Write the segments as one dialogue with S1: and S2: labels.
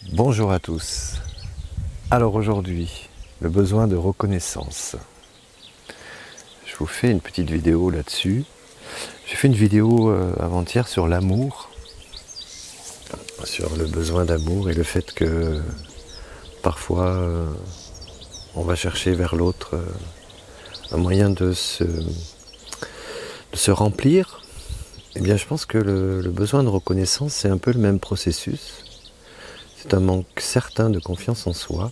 S1: Bonjour à tous. Alors aujourd'hui, le besoin de reconnaissance. Je vous fais une petite vidéo là-dessus. J'ai fait une vidéo avant-hier sur l'amour, sur le besoin d'amour et le fait que parfois on va chercher vers l'autre un moyen de se remplir. Eh bien je pense que le besoin de reconnaissance, c'est un peu le même processus. C'est un manque certain de confiance en soi.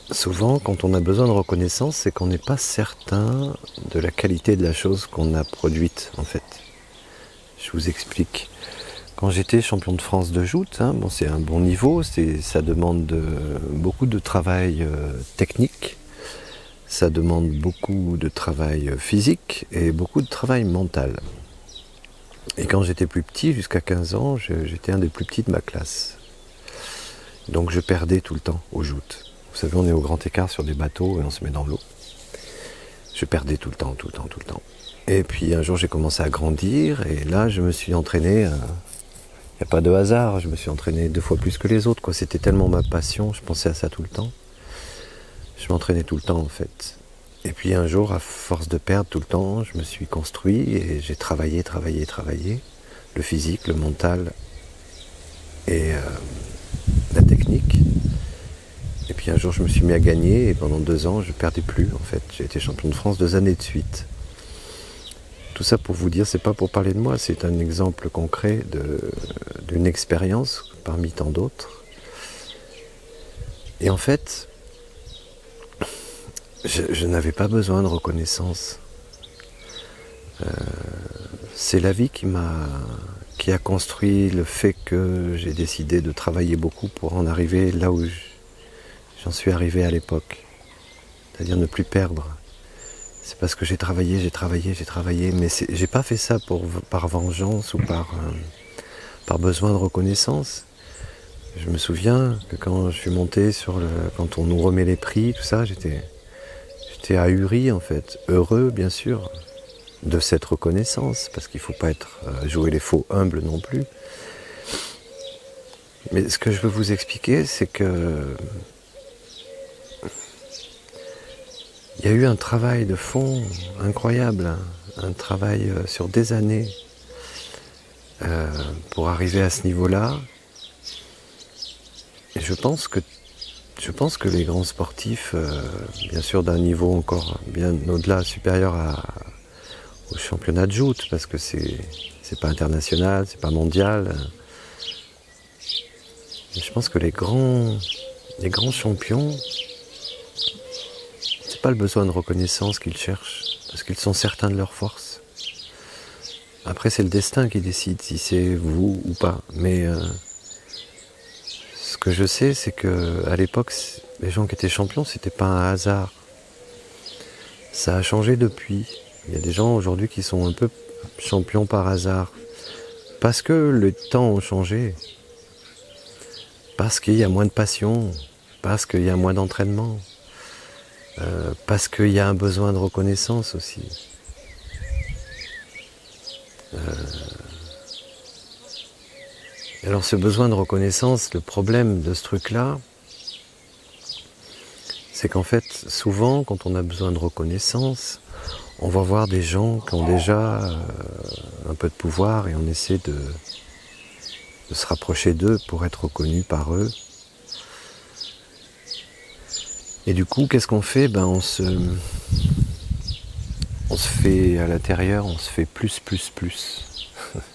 S1: Souvent, quand on a besoin de reconnaissance, c'est qu'on n'est pas certain de la qualité de la chose qu'on a produite, en fait. Je vous explique. Quand j'étais champion de France de joute, c'est un bon niveau, ça demande beaucoup de travail technique, ça demande beaucoup de travail physique et beaucoup de travail mental. Et quand j'étais plus petit, jusqu'à 15 ans, j'étais un des plus petits de ma classe. Donc je perdais tout le temps aux joutes. Vous savez, on est au grand écart sur des bateaux et on se met dans l'eau. Je perdais tout le temps. Et puis un jour j'ai commencé à grandir et là je me suis entraîné, il n'y a pas de hasard, je me suis entraîné 2 fois plus que les autres, quoi. C'était tellement ma passion, je pensais à ça tout le temps. Je m'entraînais tout le temps en fait. Et puis un jour, à force de perdre tout le temps, je me suis construit et j'ai travaillé. Le physique, le mental et la technique. Et puis un jour je me suis mis à gagner et pendant 2 ans je perdais plus en fait. J'ai été champion de France 2 années de suite. Tout ça pour vous dire, c'est pas pour parler de moi, c'est un exemple concret d'une expérience parmi tant d'autres. Et en fait, je n'avais pas besoin de reconnaissance. C'est la vie qui a construit le fait que j'ai décidé de travailler beaucoup pour en arriver là où j'en suis arrivé à l'époque. C'est-à-dire ne plus perdre. C'est parce que j'ai travaillé, mais j'ai pas fait ça par vengeance ou par besoin de reconnaissance. Je me souviens que quand je suis monté quand on nous remet les prix, tout ça, j'étais ahuri en fait, heureux bien sûr de cette reconnaissance, parce qu'il faut pas jouer les faux humbles non plus. Mais ce que je veux vous expliquer, c'est que il y a eu un travail de fond incroyable, un travail sur des années pour arriver à ce niveau-là. Et je pense que les grands sportifs, bien sûr d'un niveau encore bien au-delà, supérieur au championnat de joute, parce que c'est pas international, c'est pas mondial. Mais je pense que les grands champions, c'est pas le besoin de reconnaissance qu'ils cherchent, parce qu'ils sont certains de leur force. Après, c'est le destin qui décide si c'est vous ou pas. Mais ce que je sais, c'est que à l'époque, les gens qui étaient champions, c'était pas un hasard. Ça a changé depuis. Il y a des gens aujourd'hui qui sont un peu champions par hasard. Parce que les temps ont changé. Parce qu'il y a moins de passion. Parce qu'il y a moins d'entraînement. Parce qu'il y a un besoin de reconnaissance aussi. Alors ce besoin de reconnaissance, le problème de ce truc-là, c'est qu'en fait, souvent, quand on a besoin de reconnaissance, on va voir des gens qui ont déjà un peu de pouvoir et on essaie de se rapprocher d'eux pour être reconnu par eux. Et du coup, qu'est-ce qu'on fait ? On se fait à l'intérieur, on se fait plus,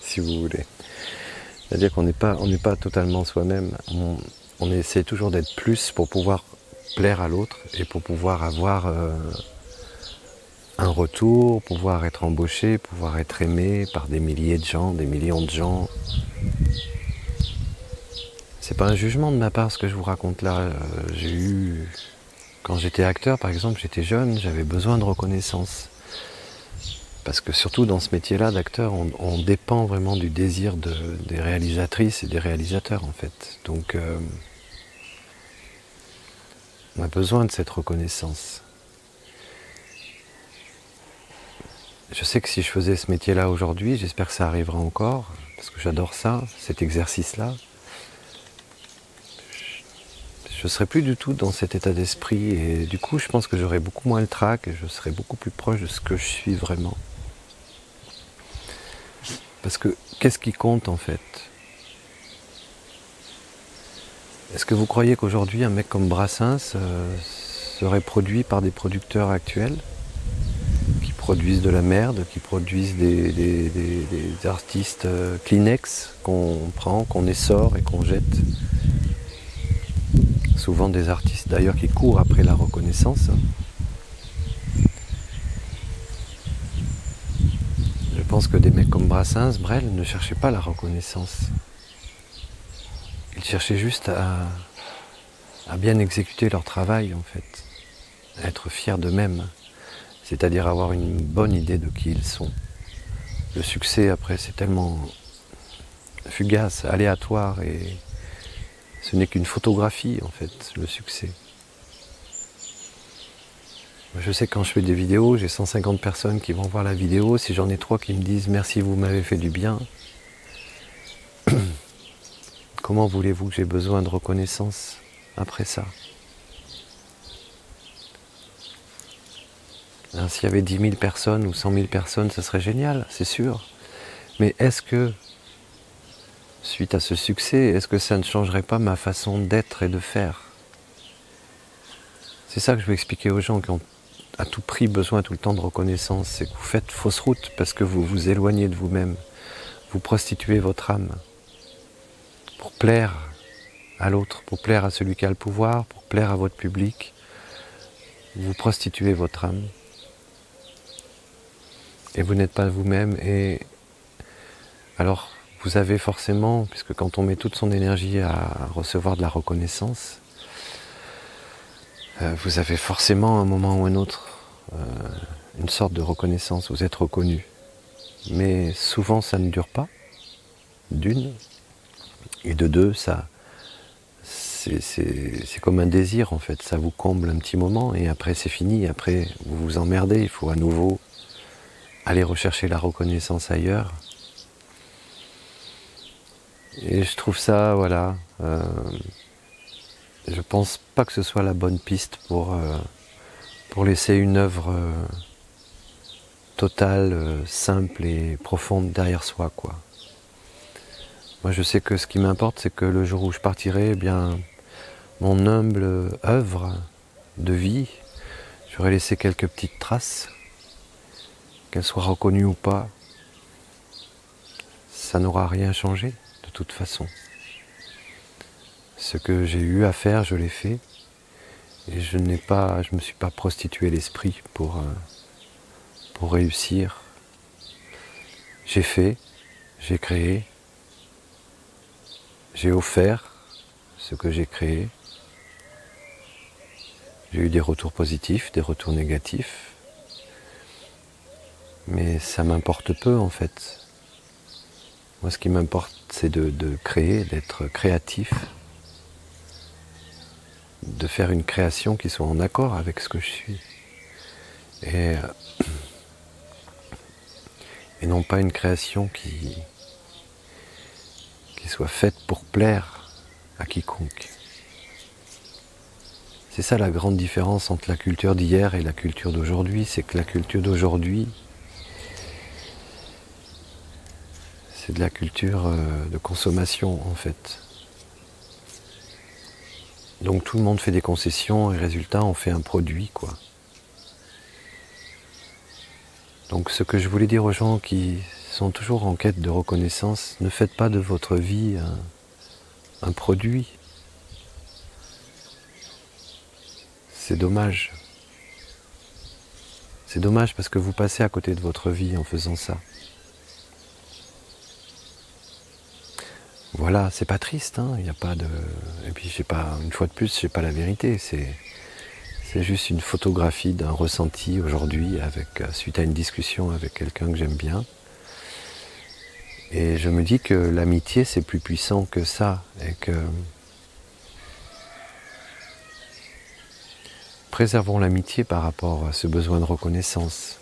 S1: si vous voulez. C'est-à-dire qu'on n'est pas totalement soi-même. On essaie toujours d'être plus pour pouvoir plaire à l'autre et pour pouvoir avoir un retour, pouvoir être embauché, pouvoir être aimé par des milliers de gens, des millions de gens. C'est pas un jugement de ma part ce que je vous raconte là. Quand j'étais acteur par exemple, j'étais jeune, j'avais besoin de reconnaissance. Parce que surtout dans ce métier-là d'acteur, on dépend vraiment du désir des réalisatrices et des réalisateurs en fait. Donc on a besoin de cette reconnaissance. Je sais que si je faisais ce métier-là aujourd'hui, j'espère que ça arrivera encore, parce que j'adore ça, cet exercice-là. Je ne serais plus du tout dans cet état d'esprit et du coup je pense que j'aurais beaucoup moins le trac et je serais beaucoup plus proche de ce que je suis vraiment. Parce que qu'est-ce qui compte en fait? Est-ce que vous croyez qu'aujourd'hui un mec comme Brassens serait produit par des producteurs actuels qui produisent de la merde, qui produisent des artistes Kleenex qu'on prend, qu'on essore et qu'on jette? Souvent des artistes d'ailleurs qui courent après la reconnaissance. Je pense que des mecs comme Brassens, Brel, ne cherchaient pas la reconnaissance. Ils cherchaient juste à bien exécuter leur travail en fait, à être fiers d'eux-mêmes, c'est-à-dire avoir une bonne idée de qui ils sont. Le succès après c'est tellement fugace, aléatoire et ce n'est qu'une photographie en fait, le succès. Je sais que quand je fais des vidéos, j'ai 150 personnes qui vont voir la vidéo, si j'en ai 3 qui me disent merci, vous m'avez fait du bien, comment voulez-vous que j'ai besoin de reconnaissance après ça? Hein, s'il y avait 10 000 personnes ou 100 000 personnes, ça serait génial, c'est sûr. Mais est-ce que, suite à ce succès, est-ce que ça ne changerait pas ma façon d'être et de faire? C'est ça que je veux expliquer aux gens qui ont à tout prix besoin tout le temps de reconnaissance, c'est que vous faites fausse route parce que vous vous éloignez de vous-même, vous prostituez votre âme pour plaire à l'autre, pour plaire à celui qui a le pouvoir, pour plaire à votre public, vous prostituez votre âme. Et vous n'êtes pas vous-même et alors vous avez forcément, puisque quand on met toute son énergie à recevoir de la reconnaissance, vous avez forcément à un moment ou un autre une sorte de reconnaissance, vous êtes reconnu. Mais souvent ça ne dure pas, d'une, et de deux, ça, c'est comme un désir en fait, ça vous comble un petit moment et après c'est fini, après vous vous emmerdez, il faut à nouveau aller rechercher la reconnaissance ailleurs. Et je trouve ça, voilà, je pense pas que ce soit la bonne piste pour laisser une œuvre totale, simple et profonde derrière soi, quoi. Moi je sais que ce qui m'importe, c'est que le jour où je partirai, eh bien, mon humble œuvre de vie, j'aurais laissé quelques petites traces, qu'elles soient reconnues ou pas, ça n'aura rien changé de toute façon. Ce que j'ai eu à faire, je l'ai fait, et je me suis pas prostitué l'esprit pour réussir. J'ai fait, j'ai créé, j'ai offert ce que j'ai créé. J'ai eu des retours positifs, des retours négatifs, mais ça m'importe peu en fait. Moi ce qui m'importe c'est de créer, d'être créatif, de faire une création qui soit en accord avec ce que je suis. Et non pas une création qui soit faite pour plaire à quiconque. C'est ça la grande différence entre la culture d'hier et la culture d'aujourd'hui, c'est que la culture d'aujourd'hui, c'est de la culture de consommation en fait. Donc tout le monde fait des concessions et résultat on fait un produit quoi. Donc ce que je voulais dire aux gens qui sont toujours en quête de reconnaissance, ne faites pas de votre vie un produit. C'est dommage. C'est dommage parce que vous passez à côté de votre vie en faisant ça. Voilà, c'est pas triste, hein, y a pas de. Et puis j'ai pas, une fois de plus, j'ai pas la vérité, c'est juste une photographie d'un ressenti aujourd'hui suite à une discussion avec quelqu'un que j'aime bien. Et je me dis que l'amitié c'est plus puissant que ça et que préservons l'amitié par rapport à ce besoin de reconnaissance.